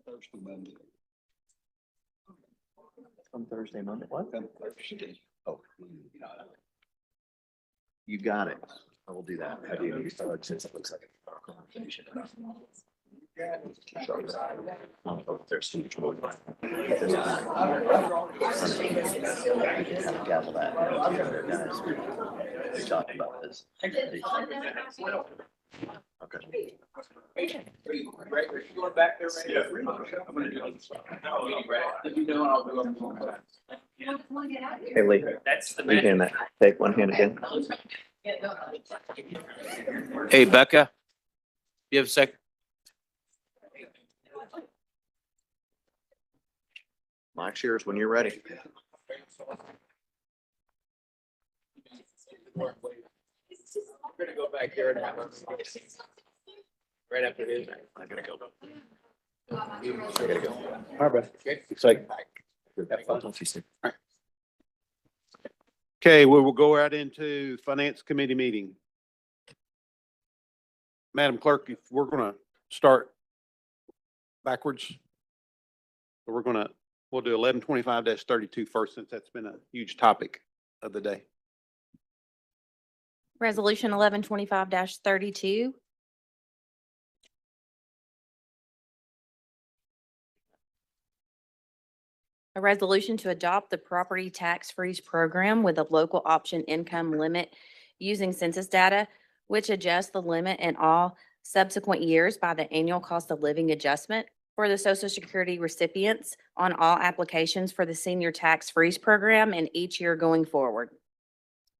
Thursday, Monday. On Thursday, Monday, what? Thursday. Oh, you got it. I will do that. I do. Since it looks like a conversation. There's too much more. Gavel that. Guys, we talked about this. Okay. Going back there? Yeah. I'm gonna do it. Let me know, I'll do it. Hey, Lee. That's the Leave hand that. Take one hand again. Hey, Becca, you have a second? Mike's yours when you're ready. We're gonna go back there and have a. Right after this. I gotta go. I gotta go. All right, Okay. It's like. Okay, we will go right into Finance Committee meeting. Madam Clerk, if we're gonna start backwards. We'll do 1125-32 first, since that's been a huge topic of the day. Resolution 1125-32, a resolution to adopt the property tax freeze program with a local option income limit using census data, which adjusts the limit in all subsequent years by the annual cost of living adjustment for the Social Security recipients on all applications for the senior tax freeze program and each year going forward.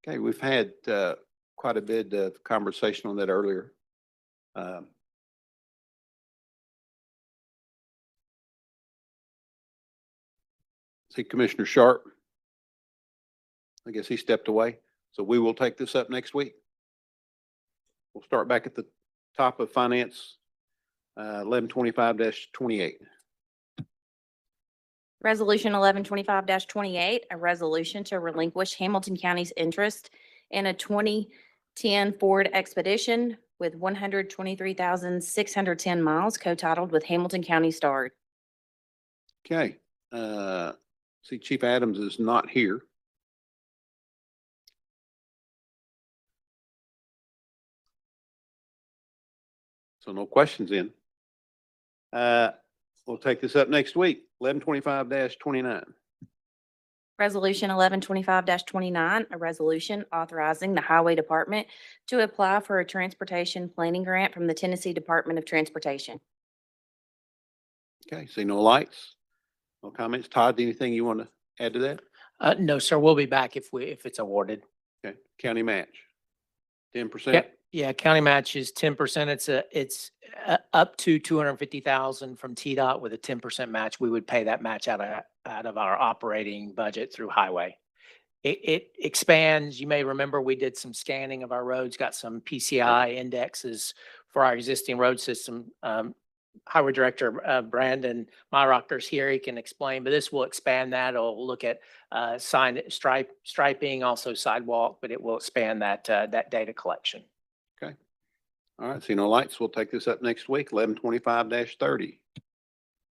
Okay, we've had quite a bit of conversation on that earlier. See Commissioner Sharp. I guess he stepped away, so we will take this up next week. We'll start back at the top of finance, 1125-28. Resolution 1125-28, a resolution to relinquish Hamilton County's interest in a 2010 Ford Expedition with 123,610 miles co-titled with Hamilton County Star. Okay, see Chief Adams is not here. So no questions in. We'll take this up next week, 1125-29. Resolution 1125-29, a resolution authorizing the Highway Department to apply for a transportation planning grant from the Tennessee Department of Transportation. Okay, see no lights, no comments. Todd, anything you want to add to that? No, sir, we'll be back if it's awarded. Okay, county match, 10%. Yeah, yeah, county match is 10%. It's up to 250,000 from TDOT with a 10% match. We would pay that match out of our operating budget through highway. It expands. You may remember we did some scanning of our roads, got some PCI indexes for our existing road system. Highway Director Brandon Myrocker's here. He can explain, but this will expand that. It'll look at striping, also sidewalk, but it will expand that data collection. Okay. All right, see no lights. We'll take this up next week, 1125-30.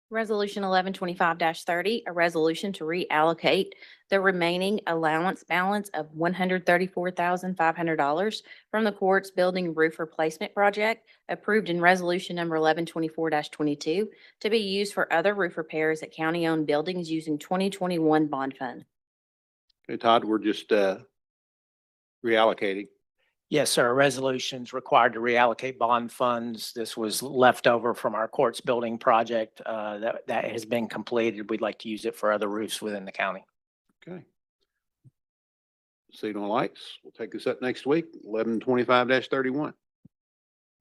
Resolution 1125-30, a resolution to reallocate the remaining allowance balance of $134,500 from the court's building roof replacement project approved in resolution number 1124-22 to be used for other roof repairs at county-owned buildings using 2021 bond fund. Okay, Todd, we're just reallocating. Yes, sir. Resolutions required to reallocate bond funds. This was left over from our courts building project that has been completed. We'd like to use it for other roofs within the county. Okay. See no lights. We'll take this up next week, 1125-31.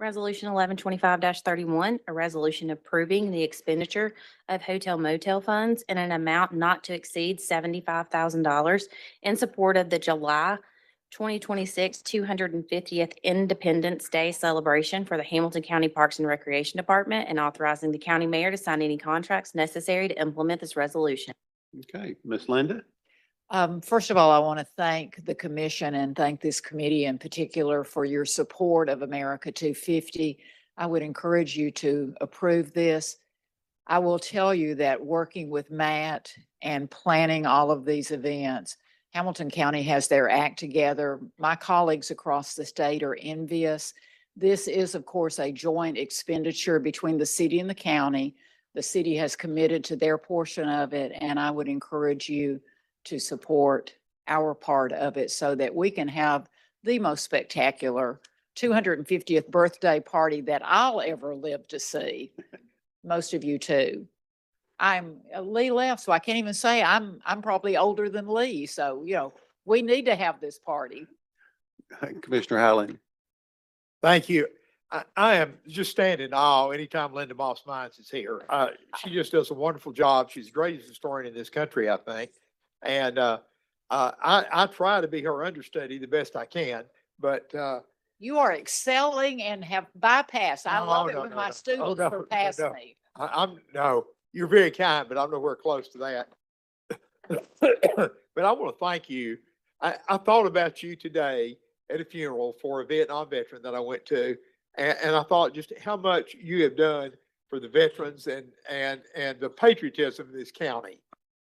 Resolution 1125-31, a resolution approving the expenditure of hotel motel funds in an amount not to exceed $75,000 in support of the July 2026 250th Independence Day celebration for the Hamilton County Parks and Recreation Department and authorizing the county mayor to sign any contracts necessary to implement this resolution. Okay, Miss Linda? First of all, I want to thank the commission and thank this committee in particular for your support of America 250. I would encourage you to approve this. I will tell you that working with Matt and planning all of these events, Hamilton County has their act together. My colleagues across the state are envious. This is, of course, a joint expenditure between the city and the county. The city has committed to their portion of it, and I would encourage you to support our part of it so that we can have the most spectacular 250th birthday party that I'll ever live to see. Most of you too. Lee left, so I can't even say I'm probably older than Lee. So, you know, we need to have this party. Commissioner Highland. Thank you. I am just standing in awe anytime Linda Moss Mines is here. She just does a wonderful job. She's the greatest historian in this country, I think. And I try to be her understudy the best I can, but You are excelling and have bypassed. I No, love it no, when no, my no. students no, surpass no. me. no, you're very kind, but I'm nowhere close to that. But I want to thank you. I thought about you today at a funeral for a Vietnam veteran that I went to. And I thought just how much you have done for the veterans and the patriotism of this county.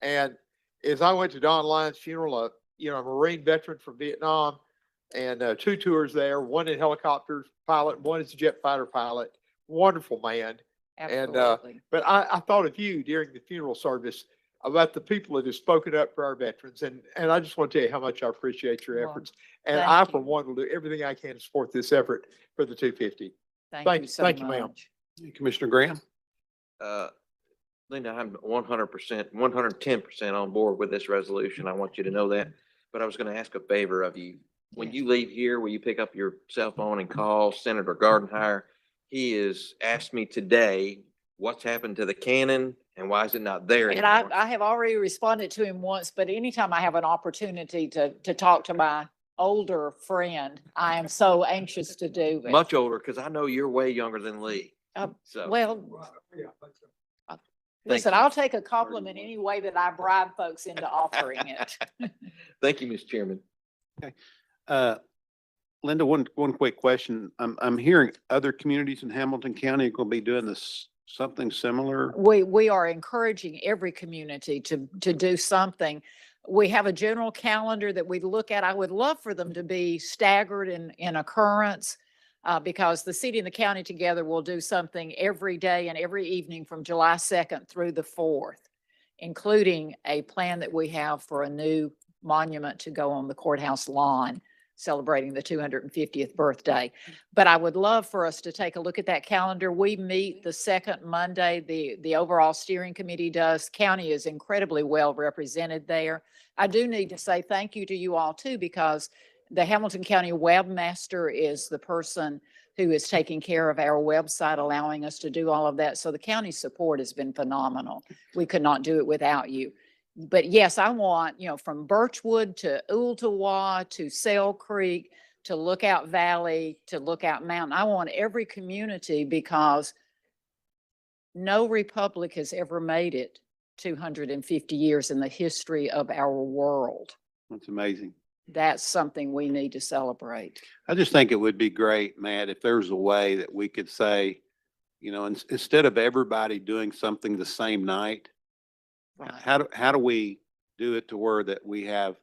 And as I went to Don Lyons' funeral, a Marine veteran from Vietnam, and 2 tours there, one in helicopter pilot, one is a jet fighter pilot. Wonderful man. Absolutely. But I thought of you during the funeral service about the people that have spoken up for our veterans. And I just want to tell you how much I appreciate your Well, efforts. And thank I, for you. one, will do everything I can to support this effort for the 250. Thank you so thank you, ma'am. much. Commissioner Graham. Linda, I'm 100%, 110% on board with this resolution. I want you to know that. But I was going to ask a favor of you. When Yes. you leave here, will you pick up your cell phone and call Senator Gardenhire? He has asked me today, what's happened to the cannon and why is it not there And anymore? I have already responded to him once, but anytime I have an opportunity to talk to my older friend, I am so anxious to do it. Much older, because I know you're way younger than Lee. Uh, So, Well, thank listen, you. I'll take a compliment any way that I bribe folks into offering it. Thank you, Mr. Chairman. Linda, one quick question. I'm hearing other communities in Hamilton County are going to be doing this, something similar. We are encouraging every community to do something. We have a general calendar that we look at. I would love for them to be staggered in occurrence, because the city and the county together will do something every day and every evening from July 2nd through the 4th, including a plan that we have for a new monument to go on the courthouse lawn, celebrating the 250th birthday. But I would love for us to take a look at that calendar. We meet the second Monday, the overall steering committee does. County is incredibly well represented there. I do need to say thank you to you all too, because the Hamilton County webmaster is the person who is taking care of our website, allowing us to do all of that. So the county support has been phenomenal. We could not do it without you. But yes, I want, from Birchwood to Ooltewah to Sail Creek to Lookout Valley to Lookout Mountain. I want every community, because no republic has ever made it 250 years in the history of our world. That's amazing. That's something we need to celebrate. I just think it would be great, Matt, if there's a way that we could say, instead of everybody doing something the same night, Right. how do we do it to where that we have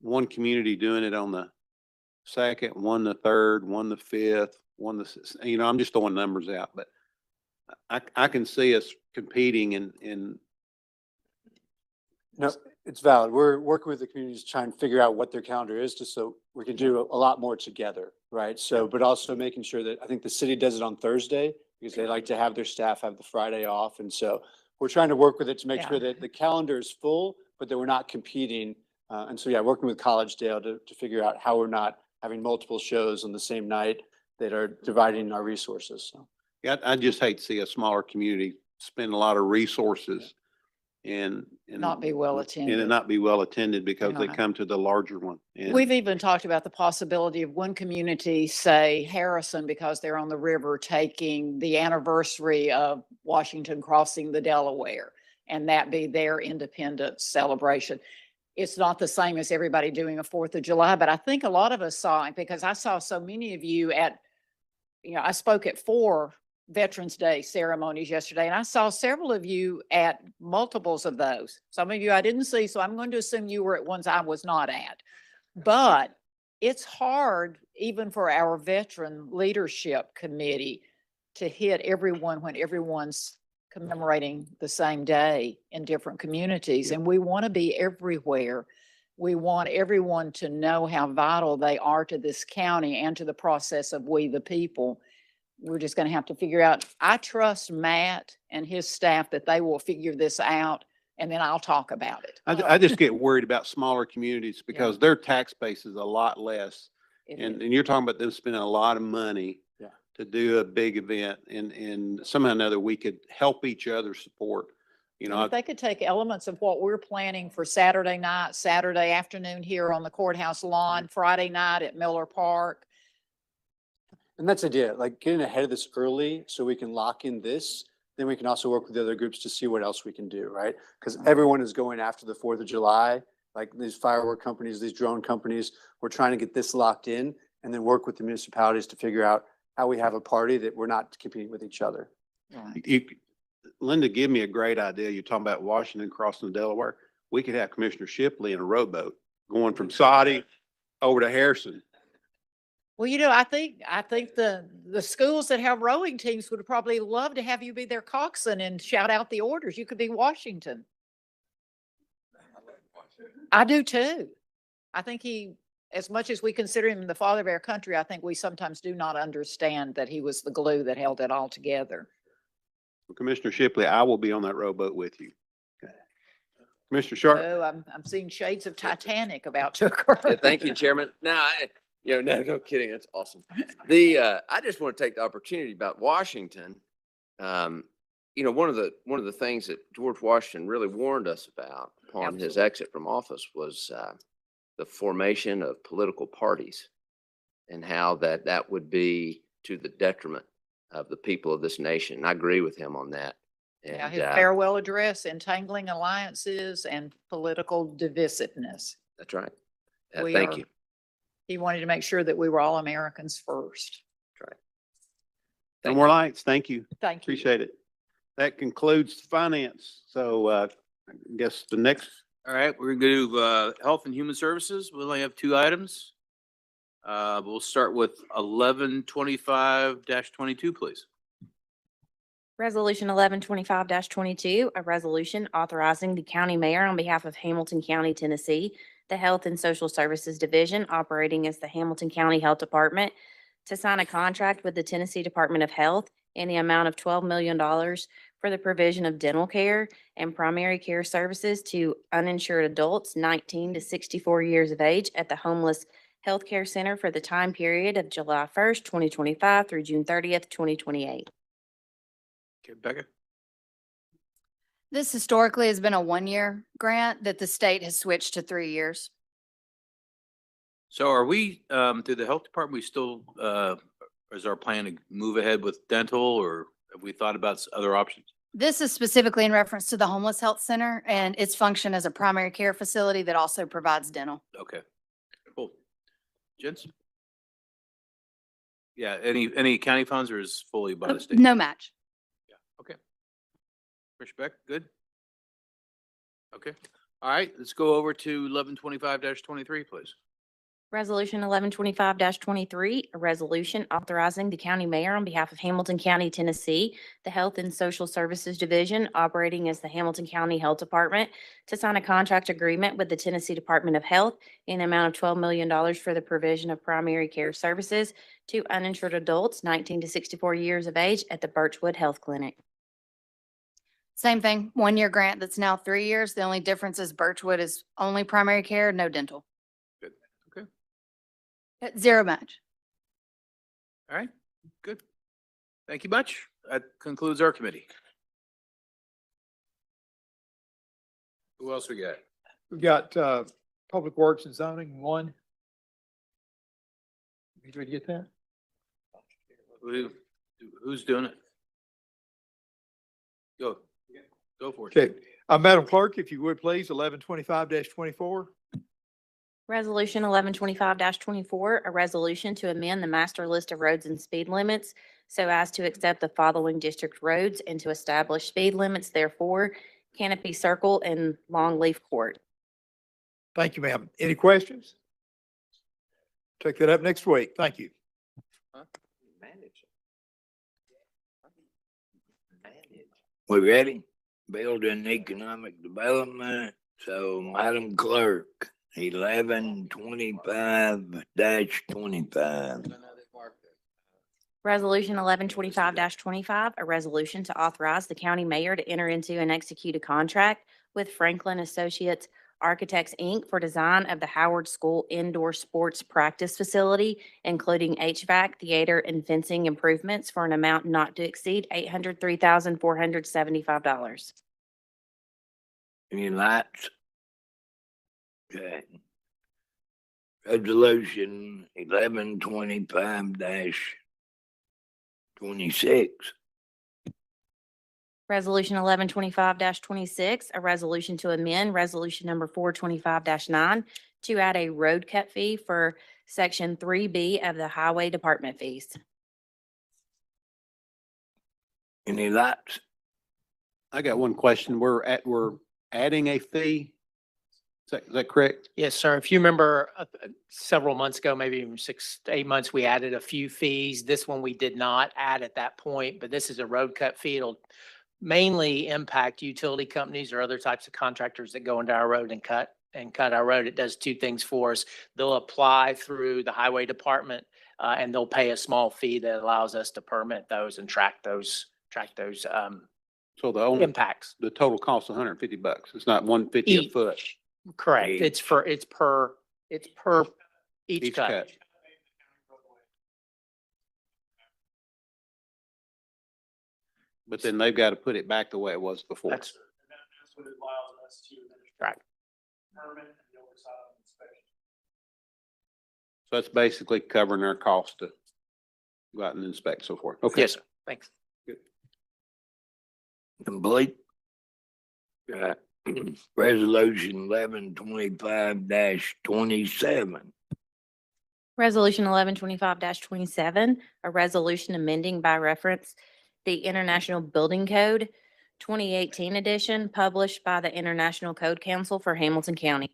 one community doing it on the 2nd, one the 3rd, one the 5th, one the, I'm just throwing numbers out, but I can see us competing in. No, it's valid. We're working with the communities to try and figure out what their calendar is, just so we can do a lot more together, right? So, but also making sure that, I think the city does it on Thursday because they like to have their staff have the Friday off. And so we're trying to work with it to make sure that the calendar is full, but that we're not competing. And so, yeah, working with Collegedale to figure out how we're not having multiple shows on the same night that are dividing our resources. So. Yeah, I just hate to see a smaller community spend a lot of resources and Not be well and attended. it not be well attended because they Yeah. come to the larger one. And We've even talked about the possibility of one community, say Harrison, because they're on the river, taking the anniversary of Washington crossing the Delaware, and that be their independence celebration. It's not the same as everybody doing a 4th of July, but I think a lot of us saw it, because I saw so many of you at, I spoke at 4 Veterans Day ceremonies yesterday, and I saw several of you at multiples of those. Some of you I didn't see, so I'm going to assume you were at ones I was not at. But it's hard, even for our veteran leadership committee, to hit everyone when everyone's commemorating the same day in different communities. And we want to be everywhere. We want everyone to know how vital they are to this county and to the process of we the people. We're just going to have to figure out. I trust Matt and his staff that they will figure this out, and then I'll talk about it. I just get worried about smaller communities because their tax base is a lot less. It And is. you're talking about them spending a lot of money Yeah. to do a big event and somehow or another we could help each other support, you And know. if they could take elements of what we're planning for Saturday night, Saturday afternoon here on the courthouse lawn, Friday night at Miller Park. And that's the idea, like getting ahead of this early so we can lock in this. Then we can also work with the other groups to see what else we can do, right? Because everyone is going after the 4th of July, like these firework companies, these drone companies. We're trying to get this locked in and then work with the municipalities to figure out how we have a party that we're not competing with each other. Linda, give me a great idea. You're talking about Washington crossing the Delaware. We could have Commissioner Shipley in a rowboat going from Saudi over to Harrison. Well, you know, I think the schools that have rowing teams would probably love to have you be their coxswain and shout out the orders. You could be Washington. I do too. I think as much as we consider him the father of our country, I think we sometimes do not understand that he was the glue that held it all together. Commissioner Shipley, I will be on that rowboat with you. Commissioner Sharp. Oh, I'm seeing shades of Titanic about to occur. Yeah, thank you, Chairman. No kidding. That's awesome. I just want to take the opportunity about Washington. One of the things that George Washington really warned us about upon his exit from office was the formation of political parties and how that would be to the detriment of the people of this nation. And I agree with him on that. Yeah, And, his farewell address, entangling alliances and political divisiveness. that's right. We Thank are- you. He wanted to make sure that we were all Americans first. No Thank more you. lights. Thank you. Thank you. Appreciate it. That concludes finance. So I guess the next, All right, we're gonna do Health and Human Services. We only have 2 items. We'll start with 1125-22, please. Resolution 1125-22, a resolution authorizing the county mayor on behalf of Hamilton County, Tennessee, the Health and Social Services Division operating as the Hamilton County Health Department, to sign a contract with the Tennessee Department of Health in the amount of $12 million for the provision of dental care and primary care services to uninsured adults 19 to 64 years of age at the Homeless Healthcare Center for the time period of July 1st, 2025 through June 30th, 2028. Okay, Becca? This historically has been a 1-year grant that the state has switched to 3 years. So are we, through the health department, we still, is our plan to move ahead with dental, or have we thought about other options? This is specifically in reference to the Homeless Health Center and its function as a primary care facility that also provides dental. Okay, cool. Gents? Yeah, any county funds, or is fully by the state? No match. Yeah, okay. Commissioner Beck, good? Okay, all right, let's go over to 1125-23, please. Resolution 1125-23, a resolution authorizing the county mayor on behalf of Hamilton County, Tennessee, the Health and Social Services Division operating as the Hamilton County Health Department, to sign a contract agreement with the Tennessee Department of Health in the amount of $12 million for the provision of primary care services to uninsured adults 19 to 64 years of age at the Birchwood Health Clinic. Same thing, 1-year grant that's now 3 years. The only difference is Birchwood is only primary care, no dental. Good, okay, At zero match. all right, good. Thank you much. That concludes our committee. Who else we got? We've got Public Works and Zoning, 1. Did we get that? Who's doing it? Go for it. Okay, Madam Clerk, if you would please, 1125-24. Resolution 1125-24, a resolution to amend the master list of roads and speed limits so as to accept the following district roads and to establish speed limits therefore, Canopy Circle and Longleaf Court. Thank you, ma'am. Any questions? Take that up next week. Thank you. We ready? Building economic development. So Madam Clerk, 1125-25. Resolution 1125-25, a resolution to authorize the county mayor to enter into and execute a contract with Franklin Associates Architects, Inc. for design of the Howard School indoor sports practice facility, including HVAC, theater, and fencing improvements for an amount not to exceed $803,475. Any lights? Okay. Resolution 1125-26. Resolution 1125-26, a resolution to amend resolution number 425-9 to add a road cut fee for section 3B of the highway department fees. Any lights? I got one question. We're adding a fee. Is that correct? Yes, sir. If you remember, several months ago, maybe even 6 to 8 months, we added a few fees. This one we did not add at that point, but this is a road cut fee. It'll mainly impact utility companies or other types of contractors that go into our road and cut our road. It does two things for us. They'll apply through the highway department, and they'll pay a small fee that allows us to permit those and track those So the impacts. the total cost $150. It's not 150 a Each. foot. Correct. It's per each Each cut. cut. But then they've got to put it back the way it was before. That's what it allows us to. right. Permit and the oversight of inspection. So that's basically covering their cost to go out and inspect so forth. Okay. Yes, sir. Thanks. Complete? Got Resolution 1125-27. Resolution 1125-27, a resolution amending by reference the International Building Code 2018 edition published by the International Code Council for Hamilton County.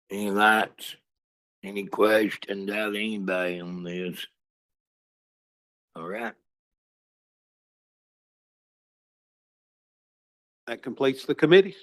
Any lights? Any questions out of anybody on this? All right. That completes the committees.